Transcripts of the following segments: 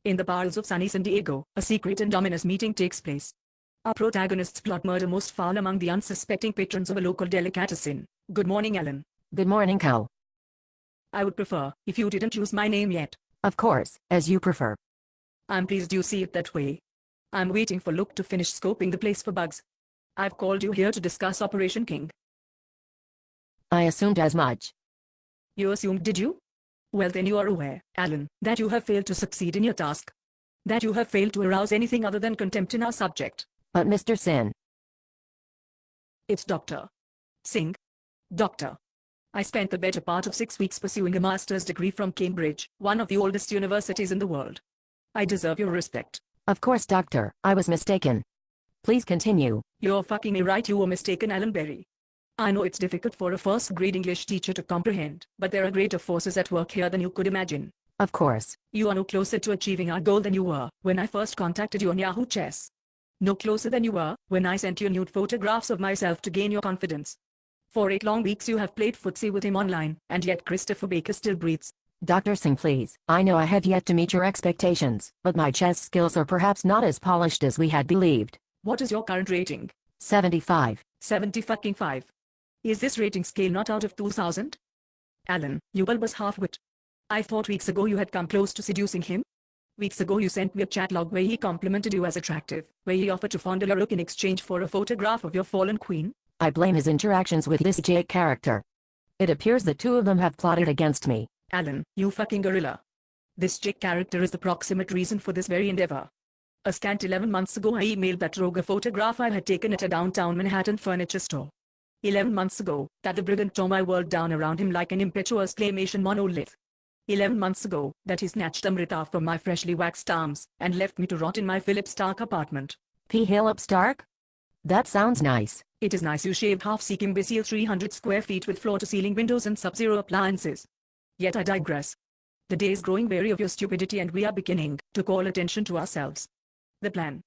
In the bowels of sunny San Diego, a secret and ominous meeting takes place. Our protagonists plot murder most foul among the unsuspecting patrons of a local delicatessen. Good morning, Alan. Good morning, Cal. I would prefer if you didn't use my name yet. Of course, as you prefer. I'm pleased you see it that way. I'm waiting for Luke to finish scoping the place for bugs. I've called you here to discuss Operation King. I assumed as much. You assumed, did you? Well, then you are aware, Alan, that you have failed to succeed in your task. That you have failed to arouse anything other than contempt in our subject. But Mr. Singh. It's Dr. Singh. Doctor. I spent the better part of 6 weeks pursuing a master's degree from Cambridge, one of the oldest universities in the world. I deserve your respect. Of course, Doctor, I was mistaken. Please continue. You're fucking me right, you were mistaken, Alan Berry. I know it's difficult for a first-grade English teacher to comprehend, but there are greater forces at work here than you could imagine. Of course. You are no closer to achieving our goal than you were when I first contacted you on Yahoo Chess. No closer than you were when I sent you nude photographs of myself to gain your confidence. For 8 long weeks you have played footsie with him online, and yet Christopher Baker still breathes. Dr. Singh, please. I know I have yet to meet your expectations, but my chess skills are perhaps not as polished as we had believed. What is your current rating? 75. 70-fucking-5. Is this rating scale not out of 2000? Alan, you bulbous half-wit. I thought weeks ago you had come close to seducing him. Weeks ago you sent me a chat log where he complimented you as attractive, where he offered to fondle your look in exchange for a photograph of your fallen queen. I blame his interactions with this Jake character. It appears the two of them have plotted against me. Alan, you fucking gorilla. This Jake character is the proximate reason for this very endeavor. A scant 11 months ago I emailed that rogue a photograph I had taken at a downtown Manhattan furniture store. 11 months ago, that the brigand tore my world down around him like an impetuous claymation monolith. 11 months ago, that he snatched Amrita from my freshly waxed arms, and left me to rot in my Philip Stark apartment. Philip Stark? That sounds nice. It is nice you shaved half-seek imbecile 300 square feet with floor-to-ceiling windows and sub-zero appliances. Yet I digress. The day is growing weary of your stupidity and we are beginning to call attention to ourselves. The plan.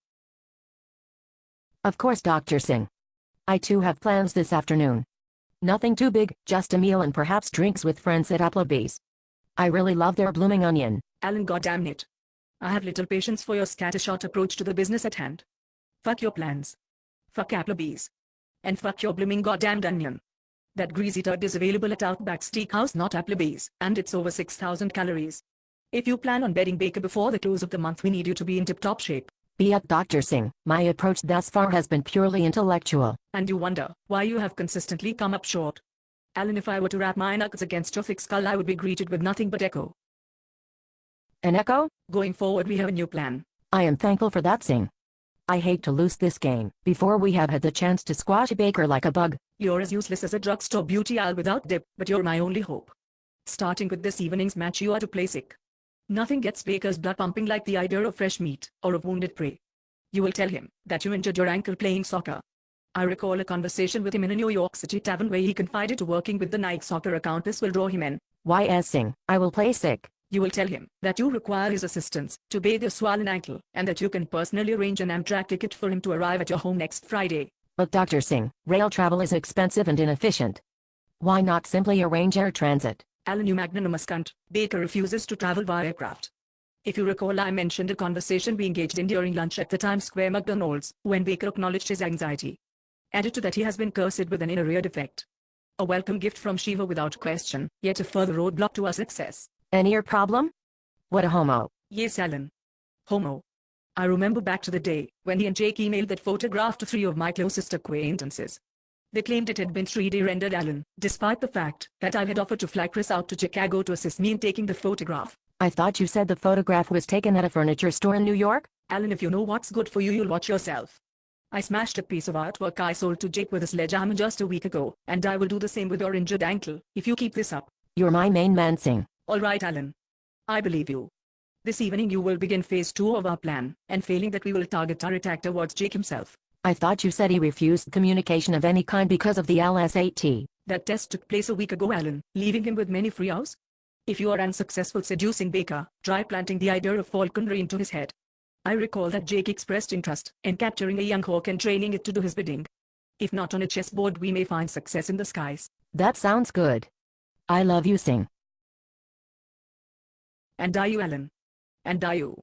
Of course, Dr. Singh. I too have plans this afternoon. Nothing too big, just a meal and perhaps drinks with friends at Applebee's. I really love their blooming onion. Alan, goddamn it. I have little patience for your scattershot approach to the business at hand. Fuck your plans. Fuck Applebee's. And fuck your blooming goddamned onion. That greasy turd is available at Outback Steakhouse, not Applebee's, and it's over 6,000 calories. If you plan on bedding Baker before the close of the month, we need you to be in tip-top shape. Be it, Dr. Singh, my approach thus far has been purely intellectual. And you wonder why you have consistently come up short. Alan, if I were to wrap my knuckles against your thick skull, I would be greeted with nothing but echo. An echo? Going forward, we have a new plan. I am thankful for that, Singh. I hate to lose this game before we have had the chance to squash Baker like a bug. You're as useless as a drugstore beauty aisle without dip, but you're my only hope. Starting with this evening's match, you are to play sick. Nothing gets Baker's blood pumping like the idea of fresh meat or of wounded prey. You will tell him that you injured your ankle playing soccer. I recall a conversation with him in a New York City tavern where he confided to working with the Nike soccer account this will draw him in. Y.S. Singh, I will play sick. You will tell him that you require his assistance to bathe your swollen ankle and that you can personally arrange an Amtrak ticket for him to arrive at your home next Friday. But Dr. Singh, rail travel is expensive and inefficient. Why not simply arrange air transit? Alan, you magnanimous cunt. Baker refuses to travel via aircraft. If you recall, I mentioned a conversation we engaged in during lunch at the Times Square McDonald's, when Baker acknowledged his anxiety. Added to that, he has been cursed with an inner ear defect. A welcome gift from Shiva without question, yet a further roadblock to our success. An ear problem? What a homo. Yes, Alan. Homo. I remember back to the day when he and Jake emailed that photograph to 3 of my closest acquaintances. They claimed it had been 3D rendered, Alan, despite the fact that I had offered to fly Chris out to Chicago to assist me in taking the photograph. I thought you said the photograph was taken at a furniture store in New York? Alan, if you know what's good for you, you'll watch yourself. I smashed a piece of artwork I sold to Jake with a sledgehammer just a week ago, and I will do the same with your injured ankle, if you keep this up. You're my main man, Singh. Alright, Alan. I believe you. This evening you will begin phase 2 of our plan, and failing that we will target our attack towards Jake himself. I thought you said he refused communication of any kind because of the LSAT. That test took place a week ago, Alan, leaving him with many free hours. If you are unsuccessful seducing Baker, try planting the idea of falconry into his head. I recall that Jake expressed interest in capturing a young hawk and training it to do his bidding. If not on a chessboard, we may find success in the skies. That sounds good. I love you, Singh. And are you, Alan? And are you?